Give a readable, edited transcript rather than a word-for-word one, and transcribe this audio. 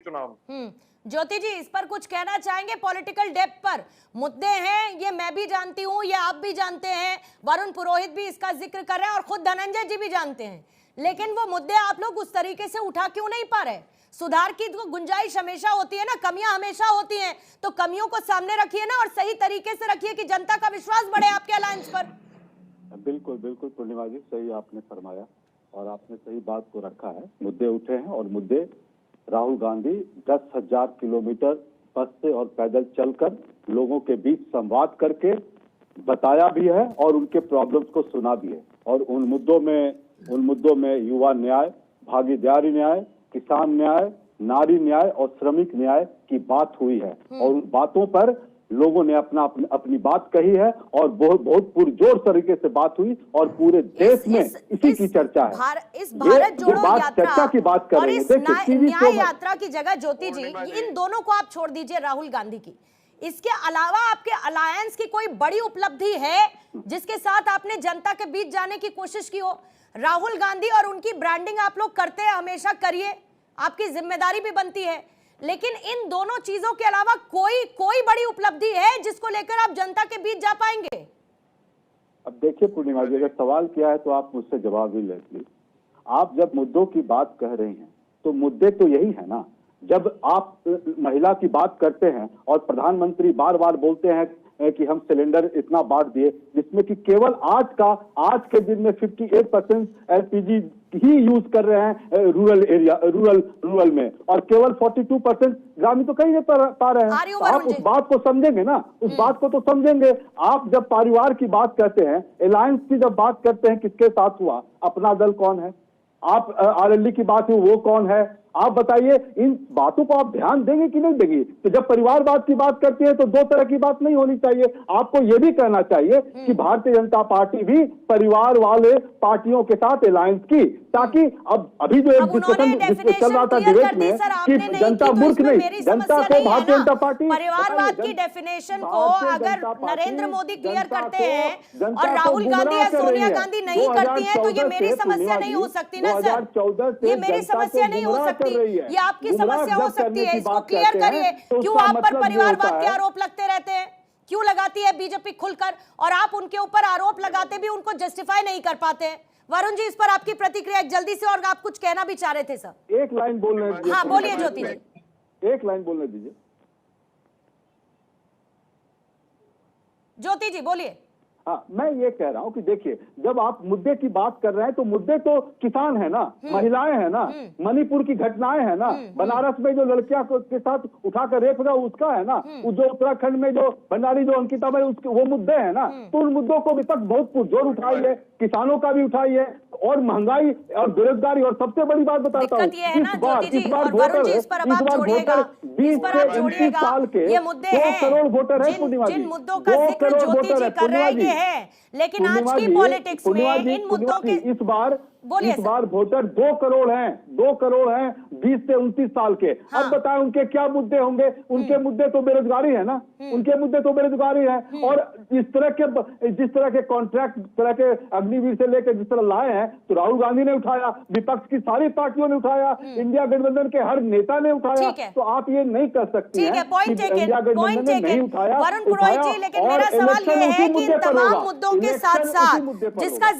चुनाव। ज्योति जी, इस पर कुछ कहना चाहेंगे? पॉलिटिकल डेप्थ पर मुद्दे हैं, ये मैं भी जानती हूँ, ये आप भी जानते हैं, वरुण पुरोहित भी इसका जिक्र कर रहे हैं और खुद धनंजय जी भी जानते हैं, लेकिन वो मुद्दे आप लोग उस तरीके से उठा क्यों नहीं पा रहे? सुधार की तो गुंजाइश हमेशा होती है ना, कमियां हमेशा होती हैं, तो कमियों को सामने रखिए ना और सही तरीके से रखिए कि जनता का विश्वास बढ़े आपके अलायंस पर। बिल्कुल बिल्कुल पूर्णिमा जी, सही आपने फरमाया और आपने सही बात को रखा है। मुद्दे उठे हैं और मुद्दे राहुल गांधी 10,000 किलोमीटर बस से और पैदल चलकर लोगों के बीच संवाद करके बताया भी है और उनके प्रॉब्लम्स को सुना भी है। और उन मुद्दों में युवा न्याय, भागीदारी न्याय, किसान न्याय, नारी न्याय और श्रमिक न्याय की बात हुई है और उन बातों पर लोगों ने अपनी बात कही है और बहुत पुरजोर तरीके से बात हुई और पूरे देश में इसी की चर्चा है। इस भारत जोड़ो यात्रा की बात कर और रहे इस हैं, न्याय यात्रा की जगह ज्योति जी, इन दोनों को आप छोड़ दीजिए, राहुल गांधी की, इसके अलावा आपके अलायंस की कोई बड़ी उपलब्धि है जिसके साथ आपने जनता के बीच जाने की कोशिश की हो? राहुल गांधी और उनकी ब्रांडिंग आप लोग करते हैं, हमेशा करिए, आपकी जिम्मेदारी भी बनती है, लेकिन इन दोनों चीजों के अलावा कोई बड़ी उपलब्धि है जिसको लेकर आप जनता के बीच जा पाएंगे? अब देखिए पूर्णिमा जी, अगर सवाल किया है तो आप मुझसे जवाब भी लेंगे। आप जब मुद्दों की बात कह रही हैं तो मुद्दे तो यही है ना। जब आप महिला की बात करते हैं और प्रधानमंत्री बार बार बोलते हैं कि हम सिलेंडर इतना बांट दिए, जिसमें कि केवल आज के दिन में 58% एलपीजी ही यूज कर रहे हैं रूरल में और केवल 42% ग्रामीण तो कहीं नहीं पा रहे हैं। आप उस बात को समझेंगे ना, उस बात को तो समझेंगे। आप जब परिवार की बात करते हैं, अलायंस की जब बात करते हैं, किसके साथ हुआ? अपना दल कौन है? आप आरएलडी की बात हुई, वो कौन है? आप बताइए, इन बातों को आप ध्यान देंगे कि नहीं देंगे? तो जब परिवारवाद की बात करती है तो दो तरह की बात नहीं होनी चाहिए। आपको यह भी कहना चाहिए कि भारतीय जनता पार्टी भी परिवार वाले पार्टियों के साथ अलायंस की, ताकि अभी जो एक डिस्कशन चल रहा था डिबेट में कि जनता मूर्ख नहीं, जनता को भारतीय जनता पार्टी परिवारवाद की डेफिनेशन को अगर नरेंद्र मोदी क्लियर करते हैं और राहुल गांधी या सोनिया गांधी नहीं करती हैं तो ये मेरी समस्या नहीं हो सकती ना सर, ये मेरी समस्या नहीं हो सकती, ये आपकी समस्या हो सकती है। इसको क्लियर करिए, क्यों आप पर परिवारवाद के आरोप लगते रहते हैं? क्यों लगाती है बीजेपी खुलकर और आप उनके ऊपर आरोप लगाते भी उनको जस्टिफाई नहीं कर पाते हैं? वरुण जी, इस पर आपकी प्रतिक्रिया जल्दी से, और आप कुछ कहना भी चाह रहे थे सर। एक लाइन बोलने दीजिए। हाँ बोलिए ज्योति जी, एक लाइन बोलने दीजिए। ज्योति जी बोलिए। हाँ, मैं ये कह रहा हूँ कि देखिए, जब आप मुद्दे की बात कर रहे हैं तो मुद्दे तो किसान है ना, महिलाएं है ना, मणिपुर की घटनाएं है ना, बनारस में जो लड़कियां के साथ उठाकर रेप हुआ उसका है ना, जो उत्तराखंड में जो भंडारी जो अंकिता में उसके वो मुद्दे है ना, तो उन मुद्दों को अभी तक बहुत पुरजोर उठाई है, किसानों का भी उठाई है, और महंगाई और बेरोजगारी। और सबसे बड़ी बात बताता हूँ, इस बार वोटर 20 से 29 साल के 2 करोड़ वोटर है पूर्णिमा जी, जिन मुद्दों का जिक्र ज्योति जी कर रहे हैं है, लेकिन आज की पॉलिटिक्स में इन मुद्दों के इस बार वोटर 2 करोड़ हैं, 2 करोड़ हैं 20 से 29 साल के। हाँ। अब बताएं उनके क्या मुद्दे होंगे? उनके मुद्दे तो बेरोजगारी है ना, उनके मुद्दे तो बेरोजगारी है। और जिस तरह के कॉन्ट्रैक्ट, तरह के अग्निवीर से लेकर जिस तरह लाए हैं, तो राहुल गांधी ने उठाया, विपक्ष की सारी पार्टियों ने उठाया, इंडिया गठबंधन के हर नेता ने उठाया, तो आप ये नहीं कर सकते हैं कि इंडिया गठबंधन ने नहीं उठाया। वरुण पुरोहित जी, लेकिन मेरा सवाल ये है कि इन तमाम मुद्दों के साथ साथ जिसका